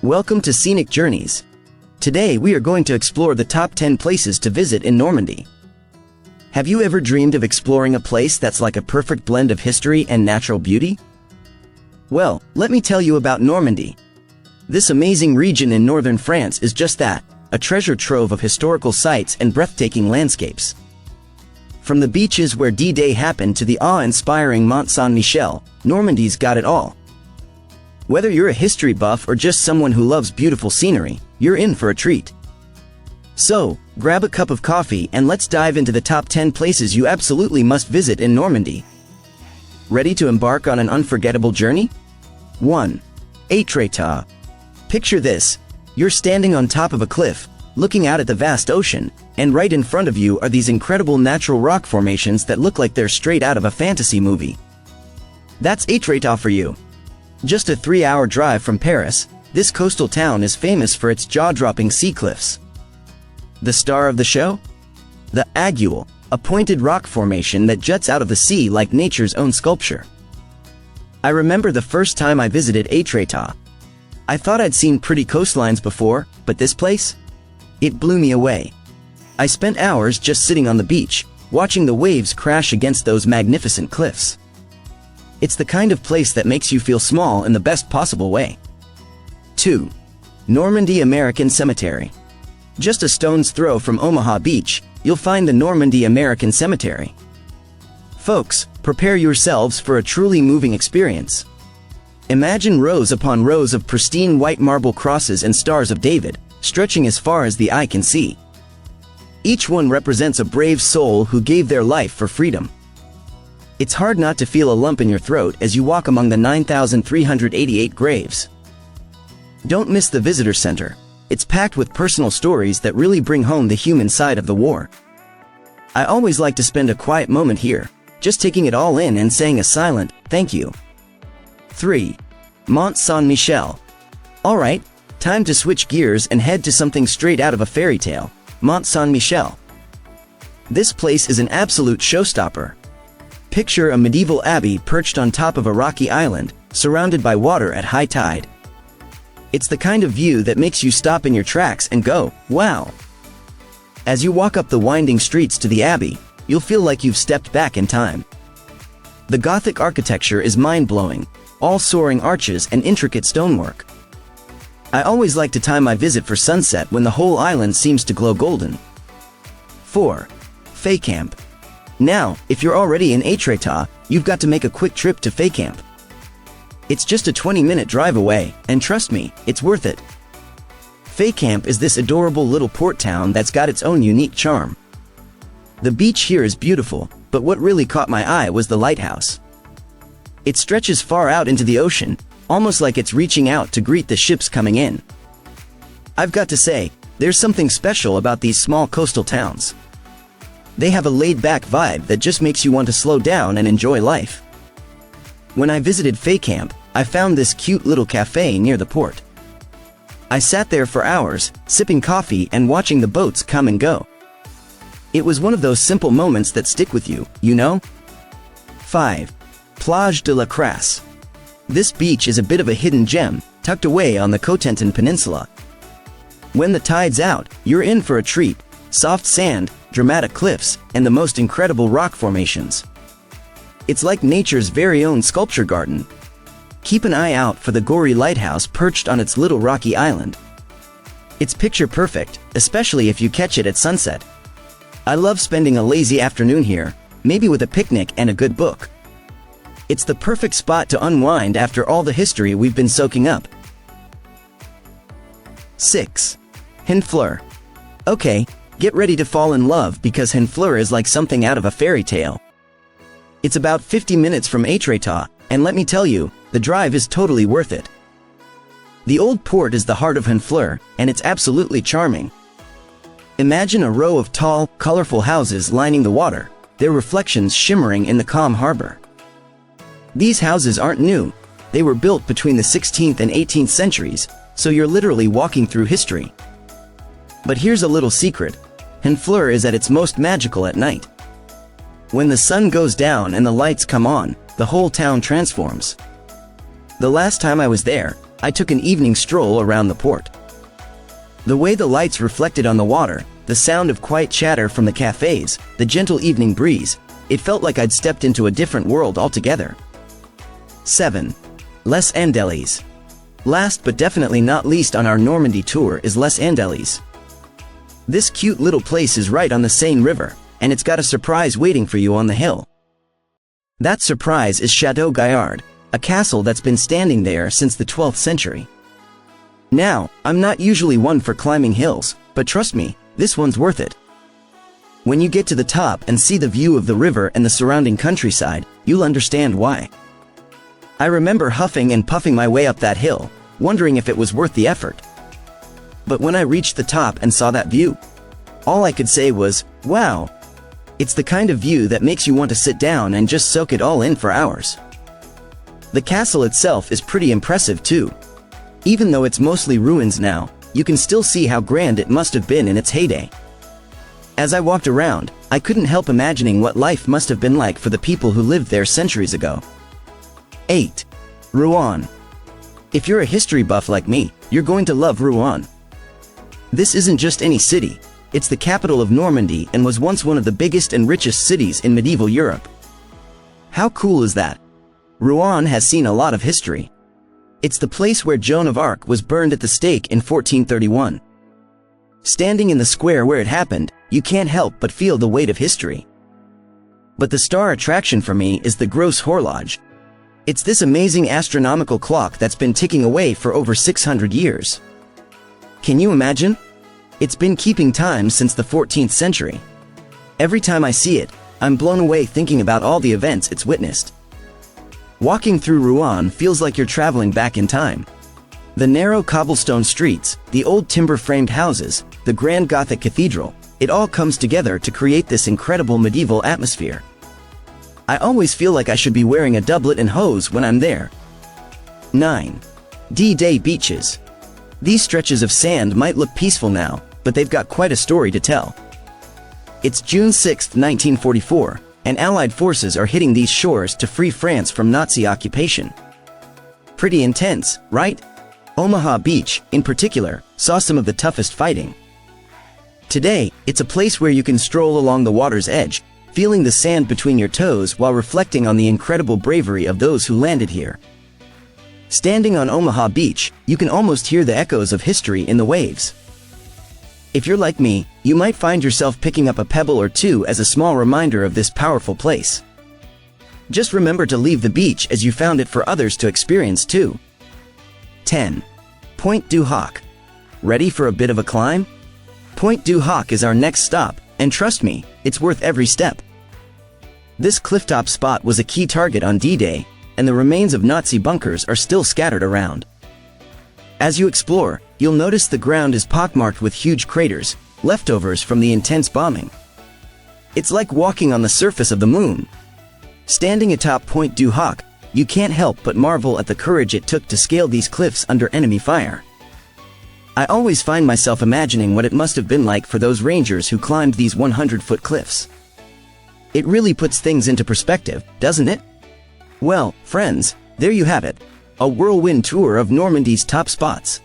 Welcome to Scenic Journeys. Today we are going to explore the top 10 places to visit in Normandy. Have you ever dreamed of exploring a place that's like a perfect blend of history and natural beauty? Well, let me tell you about Normandy. This amazing region in northern France is just that, a treasure trove of historical sites and breathtaking landscapes. From the beaches where D-Day happened to the awe-inspiring Mont Saint-Michel, Normandy's got it all. Whether you're a history buff or just someone who loves beautiful scenery, you're in for a treat. So, grab a cup of coffee and let's dive into the top 10 places you absolutely must visit in Normandy. Ready to embark on an unforgettable journey? 1. Étretat. Picture this. You're standing on top of a cliff, looking out at the vast ocean, and right in front of you are these incredible natural rock formations that look like they're straight out of a fantasy movie. That's Étretat for you. Just a 3-hour drive from Paris, this coastal town is famous for its jaw-dropping sea cliffs. The star of the show? The Aiguille, a pointed rock formation that juts out of the sea like nature's own sculpture. I remember the first time I visited Étretat. I thought I'd seen pretty coastlines before, but this place? It blew me away. I spent hours just sitting on the beach, watching the waves crash against those magnificent cliffs. It's the kind of place that makes you feel small in the best possible way. 2. Normandy American Cemetery. Just a stone's throw from Omaha Beach, you'll find the Normandy American Cemetery. Folks, prepare yourselves for a truly moving experience. Imagine rows upon rows of pristine white marble crosses and stars of David, stretching as far as the eye can see. Each one represents a brave soul who gave their life for freedom. It's hard not to feel a lump in your throat as you walk among the 9,388 graves. Don't miss the visitor center. It's packed with personal stories that really bring home the human side of the war. I always like to spend a quiet moment here, just taking it all in and saying a silent, thank you. 3. Mont Saint-Michel. Alright, time to switch gears and head to something straight out of a fairy tale, Mont Saint-Michel. This place is an absolute showstopper. Picture a medieval abbey perched on top of a rocky island, surrounded by water at high tide. It's the kind of view that makes you stop in your tracks and go, wow! As you walk up the winding streets to the abbey, you'll feel like you've stepped back in time. The Gothic architecture is mind-blowing, all soaring arches and intricate stonework. I always like to time my visit for sunset when the whole island seems to glow golden. 4. Fécamp. Now, if you're already in Étretat, you've got to make a quick trip to Fécamp. It's just a 20-minute drive away, and trust me, it's worth it. Fécamp is this adorable little port town that's got its own unique charm. The beach here is beautiful, but what really caught my eye was the lighthouse. It stretches far out into the ocean, almost like it's reaching out to greet the ships coming in. I've got to say, there's something special about these small coastal towns. They have a laid-back vibe that just makes you want to slow down and enjoy life. When I visited Fécamp, I found this cute little cafe near the port. I sat there for hours, sipping coffee and watching the boats come and go. It was one of those simple moments that stick with you, you know? 5. Plage de la Crasse. This beach is a bit of a hidden gem, tucked away on the Cotentin Peninsula. When the tide's out, you're in for a treat. Soft sand, dramatic cliffs, and the most incredible rock formations. It's like nature's very own sculpture garden. Keep an eye out for the gory lighthouse perched on its little rocky island. It's picture perfect, especially if you catch it at sunset. I love spending a lazy afternoon here, maybe with a picnic and a good book. It's the perfect spot to unwind after all the history we've been soaking up. 6. Honfleur. Okay, get ready to fall in love because Honfleur is like something out of a fairy tale. It's about 50 minutes from Étretat, and let me tell you, the drive is totally worth it. The old port is the heart of Honfleur, and it's absolutely charming. Imagine a row of tall, colorful houses lining the water, their reflections shimmering in the calm harbor. These houses aren't new. They were built between the 16th and 18th centuries, so you're literally walking through history. But here's a little secret. Honfleur is at its most magical at night. When the sun goes down and the lights come on, the whole town transforms. The last time I was there, I took an evening stroll around the port. The way the lights reflected on the water, the sound of quiet chatter from the cafes, the gentle evening breeze, it felt like I'd stepped into a different world altogether. 7. Les Andelys. Last but definitely not least on our Normandy tour is Les Andelys. This cute little place is right on the Seine River, and it's got a surprise waiting for you on the hill. That surprise is Chateau Gaillard, a castle that's been standing there since the 12th century. Now, I'm not usually one for climbing hills, but trust me, this one's worth it. When you get to the top and see the view of the river and the surrounding countryside, you'll understand why. I remember huffing and puffing my way up that hill, wondering if it was worth the effort. But when I reached the top and saw that view, all I could say was, wow. It's the kind of view that makes you want to sit down and just soak it all in for hours. The castle itself is pretty impressive too. Even though it's mostly ruins now, you can still see how grand it must have been in its heyday. As I walked around, I couldn't help imagining what life must have been like for the people who lived there centuries ago. 8. Rouen. If you're a history buff like me, you're going to love Rouen. This isn't just any city, it's the capital of Normandy and was once one of the biggest and richest cities in medieval Europe. How cool is that? Rouen has seen a lot of history. It's the place where Joan of Arc was burned at the stake in 1431. Standing in the square where it happened, you can't help but feel the weight of history. But the star attraction for me is the Grosse Horloge. It's this amazing astronomical clock that's been ticking away for over 600 years. Can you imagine? It's been keeping time since the 14th century. Every time I see it, I'm blown away thinking about all the events it's witnessed. Walking through Rouen feels like you're traveling back in time. The narrow cobblestone streets, the old timber-framed houses, the grand Gothic cathedral, it all comes together to create this incredible medieval atmosphere. I always feel like I should be wearing a doublet and hose when I'm there. 9. D-Day beaches. These stretches of sand might look peaceful now, but they've got quite a story to tell. It's June 6, 1944, and Allied forces are hitting these shores to free France from Nazi occupation. Pretty intense, right? Omaha Beach, in particular, saw some of the toughest fighting. Today, it's a place where you can stroll along the water's edge, feeling the sand between your toes while reflecting on the incredible bravery of those who landed here. Standing on Omaha Beach, you can almost hear the echoes of history in the waves. If you're like me, you might find yourself picking up a pebble or two as a small reminder of this powerful place. Just remember to leave the beach as you found it for others to experience too. 10. Pointe du Hoc. Ready for a bit of a climb? Pointe du Hoc is our next stop, and trust me, it's worth every step. This clifftop spot was a key target on D-Day, and the remains of Nazi bunkers are still scattered around. As you explore, you'll notice the ground is pockmarked with huge craters, leftovers from the intense bombing. It's like walking on the surface of the moon. Standing atop Pointe du Hoc, you can't help but marvel at the courage it took to scale these cliffs under enemy fire. I always find myself imagining what it must have been like for those rangers who climbed these 100-foot cliffs. It really puts things into perspective, doesn't it? Well, friends, there you have it. A whirlwind tour of Normandy's top spots.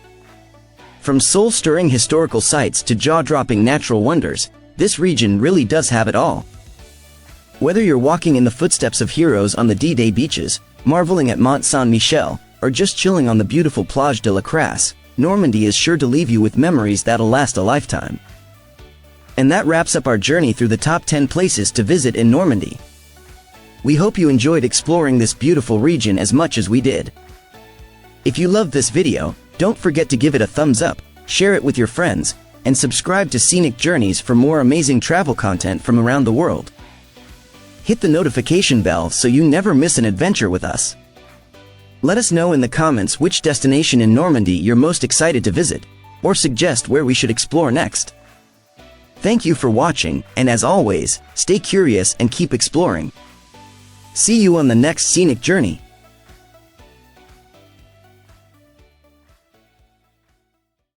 From soul-stirring historical sites to jaw-dropping natural wonders, this region really does have it all. Whether you're walking in the footsteps of heroes on the D-Day beaches, marveling at Mont Saint-Michel, or just chilling on the beautiful Plage de la Crasse, Normandy is sure to leave you with memories that'll last a lifetime. And that wraps up our journey through the top 10 places to visit in Normandy. We hope you enjoyed exploring this beautiful region as much as we did. If you loved this video, don't forget to give it a thumbs up, share it with your friends, and subscribe to Scenic Journeys for more amazing travel content from around the world. Hit the notification bell so you never miss an adventure with us. Let us know in the comments which destination in Normandy you're most excited to visit, or suggest where we should explore next. Thank you for watching, and as always, stay curious and keep exploring. See you on the next Scenic Journey.